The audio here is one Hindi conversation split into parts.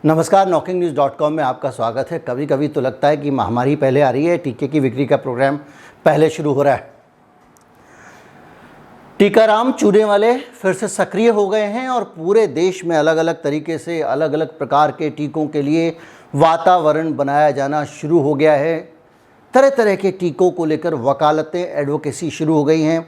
नमस्कार, knocking-news.com में आपका स्वागत है। कभी कभी तो लगता है कि महामारी पहले आ रही है, टीके की बिक्री का प्रोग्राम पहले शुरू हो रहा है। टीकाराम चूने वाले फिर से सक्रिय हो गए हैं और पूरे देश में अलग अलग तरीके से अलग अलग प्रकार के टीकों के लिए वातावरण बनाया जाना शुरू हो गया है। तरह तरह के टीकों को लेकर वकालतें, एडवोकेसी शुरू हो गई हैं।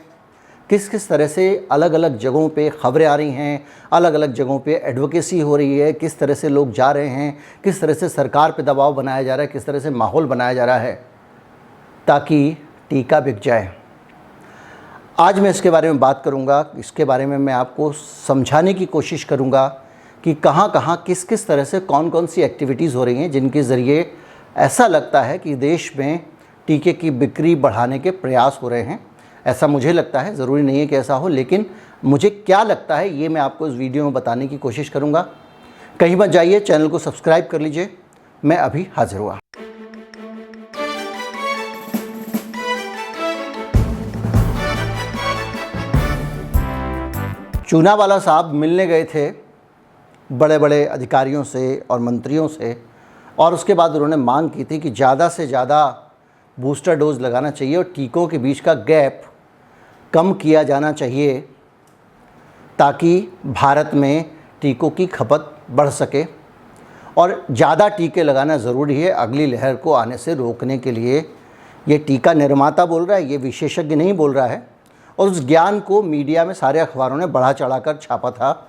किस किस तरह से अलग अलग जगहों पे खबरें आ रही हैं, अलग अलग जगहों पे एडवोकेसी हो रही है, किस तरह से लोग जा रहे हैं, किस तरह से सरकार पे दबाव बनाया जा रहा है, किस तरह से माहौल बनाया जा रहा है ताकि टीका बिक जाए। आज मैं इसके बारे में बात करूंगा। इसके बारे में मैं आपको समझाने की कोशिश करूंगा कि कहां कहां किस किस तरह से कौन कौन सी एक्टिविटीज़ हो रही हैं जिनके ज़रिए ऐसा लगता है कि देश में टीके की बिक्री बढ़ाने के प्रयास हो रहे हैं। ऐसा मुझे लगता है, ज़रूरी नहीं है कि ऐसा हो, लेकिन मुझे क्या लगता है ये मैं आपको इस वीडियो में बताने की कोशिश करूंगा। कहीं मत जाइए, चैनल को सब्सक्राइब कर लीजिए। मैं अभी हाजिर हुआ। चूनावाला साहब मिलने गए थे बड़े बड़े अधिकारियों से और मंत्रियों से, और उसके बाद उन्होंने मांग की थी कि ज़्यादा से ज़्यादा बूस्टर डोज लगाना चाहिए और टीकों के बीच का गैप कम किया जाना चाहिए ताकि भारत में टीकों की खपत बढ़ सके। और ज़्यादा टीके लगाना ज़रूरी है अगली लहर को आने से रोकने के लिए। ये टीका निर्माता बोल रहा है, ये विशेषज्ञ नहीं बोल रहा है। और उस ज्ञान को मीडिया में सारे अखबारों ने बढ़ा चढ़ाकर छापा था।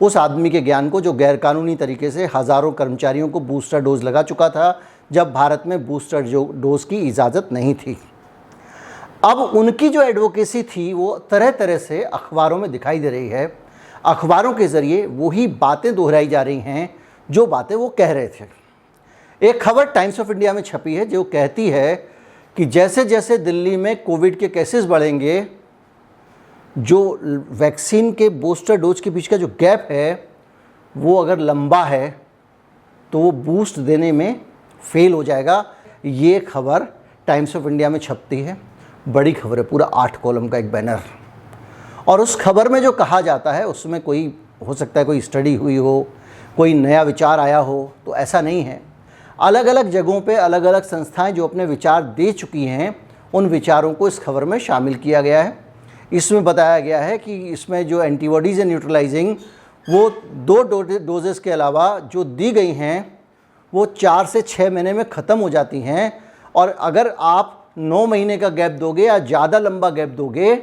उस आदमी के ज्ञान को जो गैरकानूनी तरीके से हज़ारों कर्मचारियों को बूस्टर डोज लगा चुका था जब भारत में बूस्टर डोज की इजाज़त नहीं थी। अब उनकी जो एडवोकेसी थी वो तरह तरह से अखबारों में दिखाई दे रही है। अखबारों के ज़रिए वही बातें दोहराई जा रही हैं जो बातें वो कह रहे थे। एक खबर टाइम्स ऑफ इंडिया में छपी है जो कहती है कि जैसे जैसे दिल्ली में कोविड के केसेस बढ़ेंगे, जो वैक्सीन के बूस्टर डोज के बीच का जो गैप है वो अगर लंबा है तो वो बूस्ट देने में फेल हो जाएगा। ये खबर टाइम्स ऑफ इंडिया में छपती है। बड़ी खबर है, पूरा 8 कॉलम का एक बैनर। और उस खबर में जो कहा जाता है उसमें कोई हो सकता है कोई स्टडी हुई हो, कोई नया विचार आया हो, तो ऐसा नहीं है। अलग अलग जगहों पे अलग अलग संस्थाएं जो अपने विचार दे चुकी हैं उन विचारों को इस खबर में शामिल किया गया है। इसमें बताया गया है कि इसमें जो एंटीबॉडीज़ है न्यूट्रलाइजिंग, वो 2 डोजेस के अलावा जो दी गई हैं वो 4 से 6 महीने में ख़त्म हो जाती हैं। और अगर आप 9 महीने का गैप दोगे या ज़्यादा लंबा गैप दोगे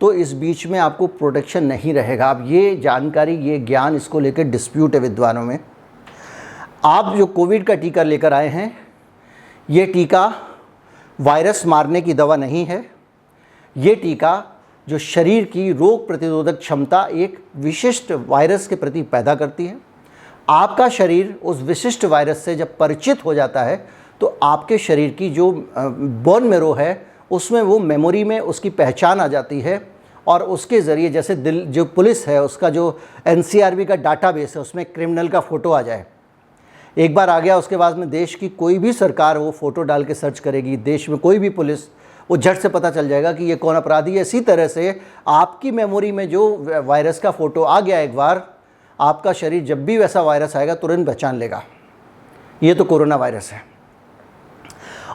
तो इस बीच में आपको प्रोटेक्शन नहीं रहेगा। अब ये जानकारी, ये ज्ञान, इसको लेकर डिस्प्यूट है विद्वानों में। आप जो कोविड का टीका लेकर आए हैं, ये टीका वायरस मारने की दवा नहीं है। ये टीका जो शरीर की रोग प्रतिरोधक क्षमता एक विशिष्ट वायरस के प्रति पैदा करती है। आपका शरीर उस विशिष्ट वायरस से जब परिचित हो जाता है तो आपके शरीर की जो बोन मैरो है उसमें वो मेमोरी में उसकी पहचान आ जाती है। और उसके ज़रिए जैसे जो पुलिस है उसका जो NCRB का डाटाबेस है उसमें क्रिमिनल का फ़ोटो आ जाए, एक बार आ गया उसके बाद में देश की कोई भी सरकार वो फ़ोटो डाल के सर्च करेगी, देश में कोई भी पुलिस, वो झट से पता चल जाएगा कि ये कौन अपराधी है। इसी तरह से आपकी मेमोरी में जो वायरस का फ़ोटो आ गया एक बार, आपका शरीर जब भी वैसा वायरस आएगा तुरंत पहचान लेगा ये तो कोरोना वायरस है।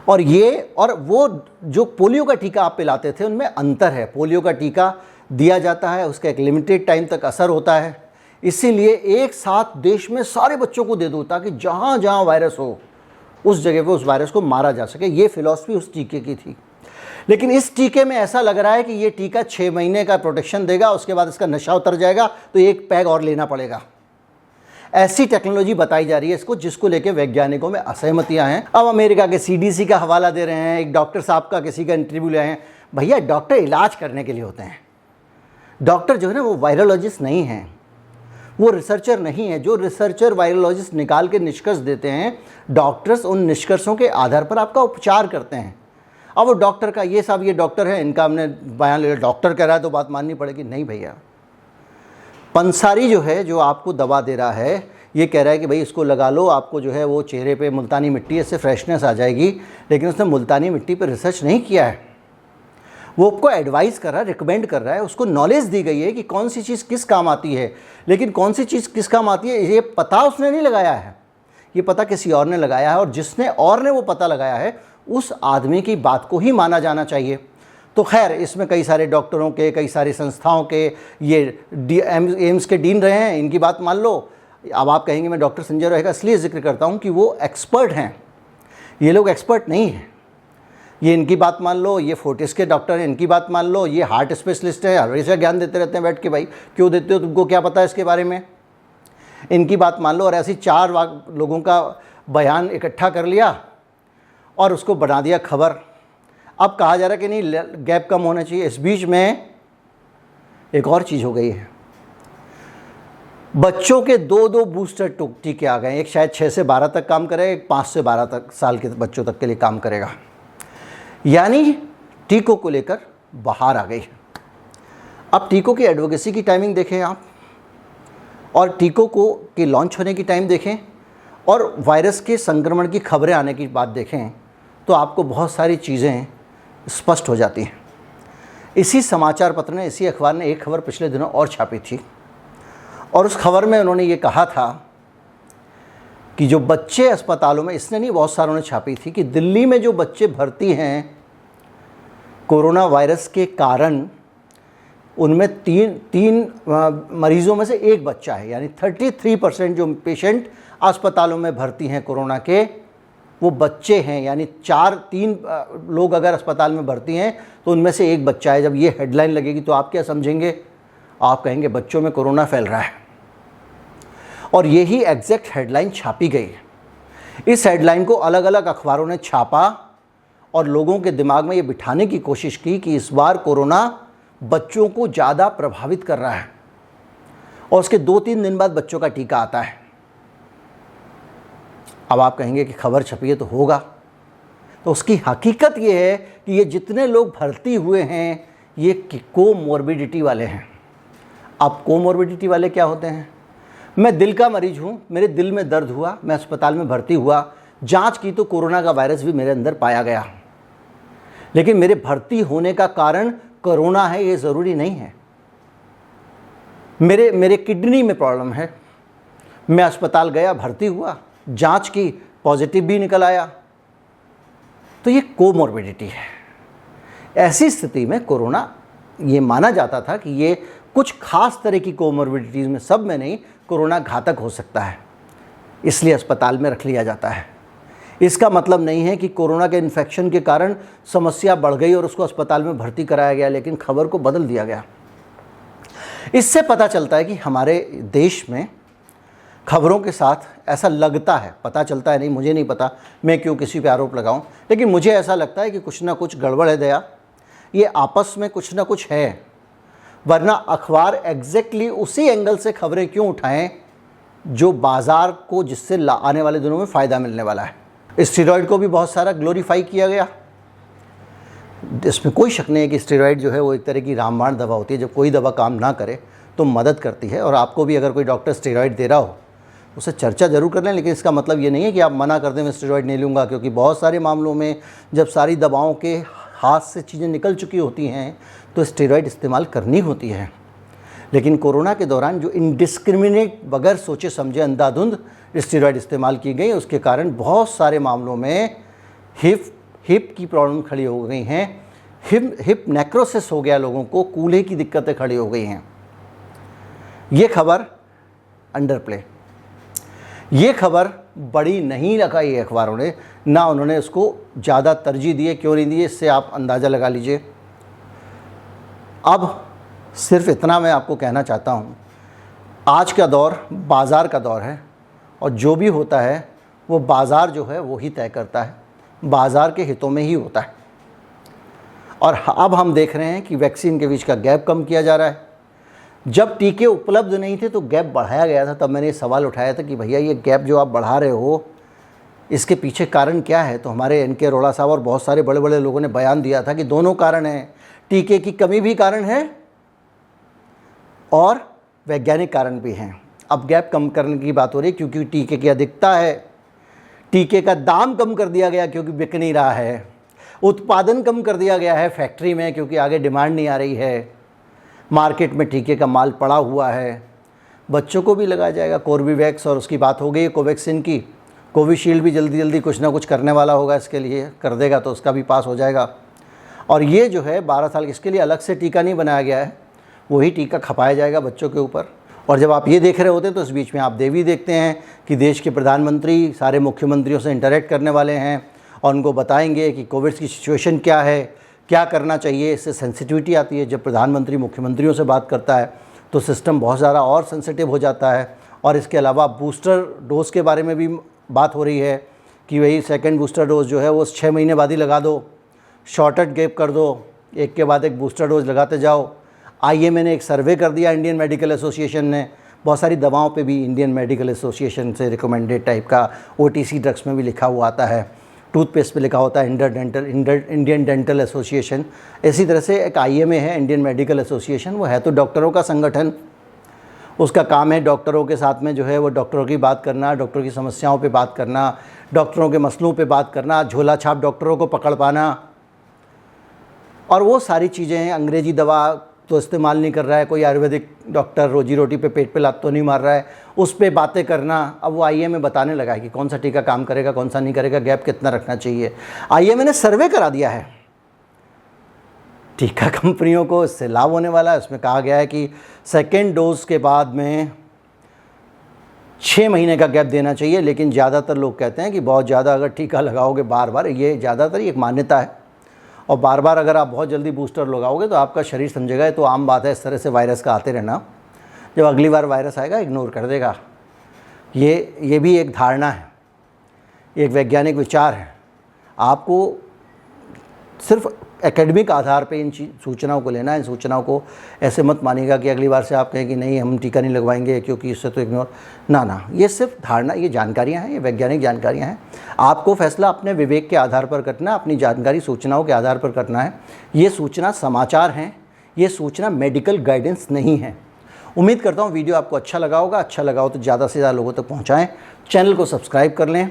और वो जो पोलियो का टीका आप पिलाते थे उनमें अंतर है। पोलियो का टीका दिया जाता है, उसका एक लिमिटेड टाइम तक असर होता है, इसीलिए एक साथ देश में सारे बच्चों को दे दो ताकि जहाँ जहाँ वायरस हो उस जगह पे उस वायरस को मारा जा सके। ये फिलॉसफी उस टीके की थी। लेकिन इस टीके में ऐसा लग रहा है कि ये टीका 6 महीने का प्रोटेक्शन देगा, उसके बाद इसका नशा उतर जाएगा तो एक पैग और लेना पड़ेगा। ऐसी टेक्नोलॉजी बताई जा रही है इसको, जिसको लेके वैज्ञानिकों में असहमतियां हैं। अब अमेरिका के CDC का हवाला दे रहे हैं। एक डॉक्टर साहब का किसी का इंटरव्यू ले हैं। भैया, डॉक्टर इलाज करने के लिए होते हैं। डॉक्टर जो है ना वो वायरोलॉजिस्ट नहीं हैं, वो रिसर्चर नहीं है। जो रिसर्चर वायरोलॉजिस्ट निकाल के निष्कर्ष देते हैं, डॉक्टर्स उन निष्कर्षों के आधार पर आपका उपचार करते हैं। अब वो डॉक्टर का ये साहब ये डॉक्टर है, इनका हमने बयान ले लिया, डॉक्टर कह रहा है तो बात माननी पड़ेगी। नहीं भैया, पंसारी जो है जो आपको दवा दे रहा है ये कह रहा है कि भाई इसको लगा लो, आपको जो है वो चेहरे पे मुल्तानी मिट्टी, इससे फ्रेशनेस आ जाएगी, लेकिन उसने मुल्तानी मिट्टी पर रिसर्च नहीं किया है। वो आपको एडवाइस कर रहा है, रिकमेंड कर रहा है, उसको नॉलेज दी गई है कि कौन सी चीज़ किस काम आती है। लेकिन कौन सी चीज़ किस काम आती है ये पता उसने नहीं लगाया है, ये पता किसी और ने लगाया है, और जिसने और ने वो पता लगाया है उस आदमी की बात को ही माना जाना चाहिए। तो खैर, इसमें कई सारे डॉक्टरों के, कई सारी संस्थाओं के, ये एम्स के डीन रहे हैं, इनकी बात मान लो। अब आप कहेंगे मैं डॉक्टर संजय रॉय का इसलिए जिक्र करता हूँ कि वो एक्सपर्ट हैं, ये लोग एक्सपर्ट नहीं हैं। ये इनकी बात मान लो, ये फोर्टिस के डॉक्टर हैं, इनकी बात मान लो, ये हार्ट स्पेशलिस्ट है, हमेशा ज्ञान देते रहते हैं बैठ के, भाई क्यों देते हो, तुमको क्या पता है इसके बारे में, इनकी बात मान लो। और ऐसी 4 लोगों का बयान इकट्ठा कर लिया और उसको बना दिया खबर। अब कहा जा रहा है कि नहीं गैप कम होना चाहिए। इस बीच में एक और चीज़ हो गई है, बच्चों के 2 बूस्टर टीके आ गए। एक शायद 6 से 12 तक काम करेगा, एक 5 से 12 साल के बच्चों तक के लिए काम करेगा। यानी टीकों को लेकर बाहर आ गई है। अब टीकों की एडवोकेसी की टाइमिंग देखें आप, और टीकों के लॉन्च होने की टाइम देखें, और वायरस के संक्रमण की खबरें आने की बात देखें, तो आपको बहुत सारी चीज़ें स्पष्ट हो जाती हैं। इसी समाचार पत्र ने, इसी अखबार ने एक खबर पिछले दिनों और छापी थी, और उस खबर में उन्होंने ये कहा था कि जो बच्चे अस्पतालों में, इसने नहीं बहुत सारों ने छापी थी, कि दिल्ली में जो बच्चे भर्ती हैं कोरोना वायरस के कारण, उनमें तीन मरीज़ों में से एक बच्चा है। यानी 33% जो पेशेंट अस्पतालों में भर्ती हैं कोरोना के, वो बच्चे हैं। यानी 3 लोग अगर अस्पताल में भर्ती हैं तो उनमें से एक बच्चा है। जब ये हेडलाइन लगेगी तो आप क्या समझेंगे? आप कहेंगे बच्चों में कोरोना फैल रहा है। और यही एग्जैक्ट हेडलाइन छापी गई है। इस हेडलाइन को अलग अलग अखबारों ने छापा और लोगों के दिमाग में ये बिठाने की कोशिश की कि इस बार कोरोना बच्चों को ज़्यादा प्रभावित कर रहा है, और उसके 2-3 दिन बाद बच्चों का टीका आता है। अब आप कहेंगे कि खबर छपी है तो होगा, तो उसकी हकीकत ये है कि ये जितने लोग भर्ती हुए हैं ये कोमॉर्बिडिटी वाले हैं। अब कोमॉर्बिडिटी वाले क्या होते हैं? मैं दिल का मरीज हूँ, मेरे दिल में दर्द हुआ, मैं अस्पताल में भर्ती हुआ, जांच की तो कोरोना का वायरस भी मेरे अंदर पाया गया, लेकिन मेरे भर्ती होने का कारण कोरोना है ये ज़रूरी नहीं है। मेरे किडनी में प्रॉब्लम है, मैं अस्पताल गया, भर्ती हुआ, जांच की, पॉजिटिव भी निकल आया, तो ये कोमॉर्बिडिटी है। ऐसी स्थिति में कोरोना, ये माना जाता था कि ये कुछ खास तरह की कोमॉर्बिडिटीज़ में, सब में नहीं, कोरोना घातक हो सकता है, इसलिए अस्पताल में रख लिया जाता है। इसका मतलब नहीं है कि कोरोना के इन्फेक्शन के कारण समस्या बढ़ गई और उसको अस्पताल में भर्ती कराया गया, लेकिन खबर को बदल दिया गया। इससे पता चलता है कि हमारे देश में खबरों के साथ ऐसा लगता है, पता चलता है नहीं, मुझे नहीं पता, मैं क्यों किसी पे आरोप लगाऊं, लेकिन मुझे ऐसा लगता है कि कुछ ना कुछ गड़बड़ है दया, ये आपस में कुछ ना कुछ है। वरना अखबार एग्जैक्टली उसी एंगल से खबरें क्यों उठाएं जो बाज़ार को, जिससे आने वाले दिनों में फ़ायदा मिलने वाला है। स्टेरॉइड को भी बहुत सारा ग्लोरीफाई किया गया, इसमें कोई शक नहीं है कि स्टेरॉइड जो है वो एक तरह की रामबाण दवा होती है। जब कोई दवा काम ना करे तो मदद करती है, और आपको भी अगर कोई डॉक्टर स्टेरॉइड दे रहा हो उससे चर्चा ज़रूर कर लें, लेकिन इसका मतलब ये नहीं है कि आप मना कर दें मैं स्टेरॉइड नहीं लूँगा, क्योंकि बहुत सारे मामलों में जब सारी दवाओं के हाथ से चीज़ें निकल चुकी होती हैं तो स्टेरॉइड इस्तेमाल करनी होती है। लेकिन कोरोना के दौरान जो इनडिस्क्रिमिनेट, बगैर सोचे समझे, अंधाधुंध स्टेरॉइड इस्तेमाल की गई, उसके कारण बहुत सारे मामलों में हिप की प्रॉब्लम खड़ी हो गई हैं, हिप नेक्रोसिस हो गया, लोगों को कूल्हे की दिक्कतें खड़ी हो गई हैं। ये खबर अंडरप्ले, ये खबर बड़ी नहीं लगाई अखबारों ने, ना उन्होंने उसको ज़्यादा तरजीह दी है। क्यों नहीं दी, इससे आप अंदाज़ा लगा लीजिए। अब सिर्फ इतना मैं आपको कहना चाहता हूँ, आज का दौर बाज़ार का दौर है, और जो भी होता है वो बाज़ार जो है वो ही तय करता है, बाज़ार के हितों में ही होता है। और अब हम देख रहे हैं कि वैक्सीन के बीच का गैप कम किया जा रहा है। जब टीके उपलब्ध नहीं थे तो गैप बढ़ाया गया था, तब मैंने ये सवाल उठाया था कि भैया ये गैप जो आप बढ़ा रहे हो इसके पीछे कारण क्या है? तो हमारे एन.के. अरोड़ा साहब और बहुत सारे बड़े बड़े लोगों ने बयान दिया था कि दोनों कारण हैं, टीके की कमी भी कारण है और वैज्ञानिक कारण भी हैं। अब गैप कम करने की बात हो रही है क्योंकि टीके की अधिकता है, टीके का दाम कम कर दिया गया क्योंकि बिक नहीं रहा है, उत्पादन कम कर दिया गया है फैक्ट्री में, क्योंकि आगे डिमांड नहीं आ रही है, मार्केट में टीके का माल पड़ा हुआ है। बच्चों को भी लगाया जाएगा कोर्बेवैक्स, और उसकी बात हो गई है कोवैक्सीन की। कोविशील्ड भी जल्दी जल्दी कुछ ना कुछ करने वाला होगा, इसके लिए कर देगा तो उसका भी पास हो जाएगा। और ये जो है 12 साल, इसके लिए अलग से टीका नहीं बनाया गया है, वही टीका खपाया जाएगा बच्चों के ऊपर। और जब आप ये देख रहे होते हैं तो इस बीच में आप देवी देखते हैं कि देश के प्रधानमंत्री सारे मुख्यमंत्रियों से इंटरेक्ट करने वाले हैं और उनको बताएंगे कि कोविड की सिचुएशन क्या है, क्या करना चाहिए। इससे सेंसिटिविटी आती है, जब प्रधानमंत्री मुख्यमंत्रियों से बात करता है तो सिस्टम बहुत ज़्यादा और सेंसिटिव हो जाता है। और इसके अलावा बूस्टर डोज़ के बारे में भी बात हो रही है कि वही सेकंड बूस्टर डोज़ जो है वो 6 महीने बाद ही लगा दो, शॉर्टेड गैप कर दो, एक के बाद एक बूस्टर डोज लगाते जाओ। IMA ने एक सर्वे कर दिया, इंडियन मेडिकल एसोसिएशन ने, बहुत सारी दवाओं पे भी इंडियन मेडिकल एसोसिएशन से रिकमेंडेड टाइप का OTC ड्रग्स में भी लिखा हुआ आता है, टूथपेस्ट पे लिखा होता है इंडियन डेंटल एसोसिएशन। इसी तरह से एक IMA है, इंडियन मेडिकल एसोसिएशन, वो है तो डॉक्टरों का संगठन। उसका काम है डॉक्टरों के साथ में जो है वो डॉक्टरों की बात करना, डॉक्टरों की समस्याओं पे बात करना, डॉक्टरों के मसलों पे बात करना, झोला छाप डॉक्टरों को पकड़ पाना, और वो सारी चीज़ें हैं। अंग्रेज़ी दवा तो इस्तेमाल नहीं कर रहा है कोई, आयुर्वेदिक डॉक्टर रोजी रोटी पे पेट पे लात तो नहीं मार रहा है, उस पे बातें करना। अब वो IMA बताने लगा है कि कौन सा टीका काम करेगा, कौन सा नहीं करेगा, गैप कितना रखना चाहिए। IMA ने सर्वे करा दिया है टीका कंपनियों को, इससे लाभ होने वाला है। उसमें कहा गया है कि सेकेंड डोज के बाद में 6 महीने का गैप देना चाहिए, लेकिन ज़्यादातर लोग कहते हैं कि बहुत ज़्यादा अगर टीका लगाओगे बार बार, ये ज़्यादातर एक मान्यता है, और बार बार अगर आप बहुत जल्दी बूस्टर लगाओगे तो आपका शरीर समझेगा, तो आम बात है इस तरह से वायरस का आते रहना, जब अगली बार वायरस आएगा इग्नोर कर देगा। ये भी एक धारणा है, एक वैज्ञानिक विचार है। आपको सिर्फ एकेडमिक आधार पे इन सूचनाओं को लेना है, इन सूचनाओं को ऐसे मत मानिएगा कि अगली बार से आप कहें कि नहीं हम टीका नहीं लगवाएंगे क्योंकि इससे तो इग्नोर, ना, ये सिर्फ धारणा, ये जानकारियाँ हैं, ये वैज्ञानिक जानकारियाँ हैं। आपको फैसला अपने विवेक के आधार पर करना है, अपनी जानकारी सूचनाओं के आधार पर करना है। ये सूचना समाचार हैं, ये सूचना मेडिकल गाइडेंस नहीं है। उम्मीद करता हूँ वीडियो आपको अच्छा लगा होगा। अच्छा लगा हो तो ज़्यादा से ज़्यादा लोगों तक पहुँचाएँ, चैनल को सब्सक्राइब कर लें,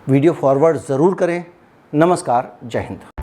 वीडियो फॉरवर्ड ज़रूर करें। नमस्कार, जय हिंद।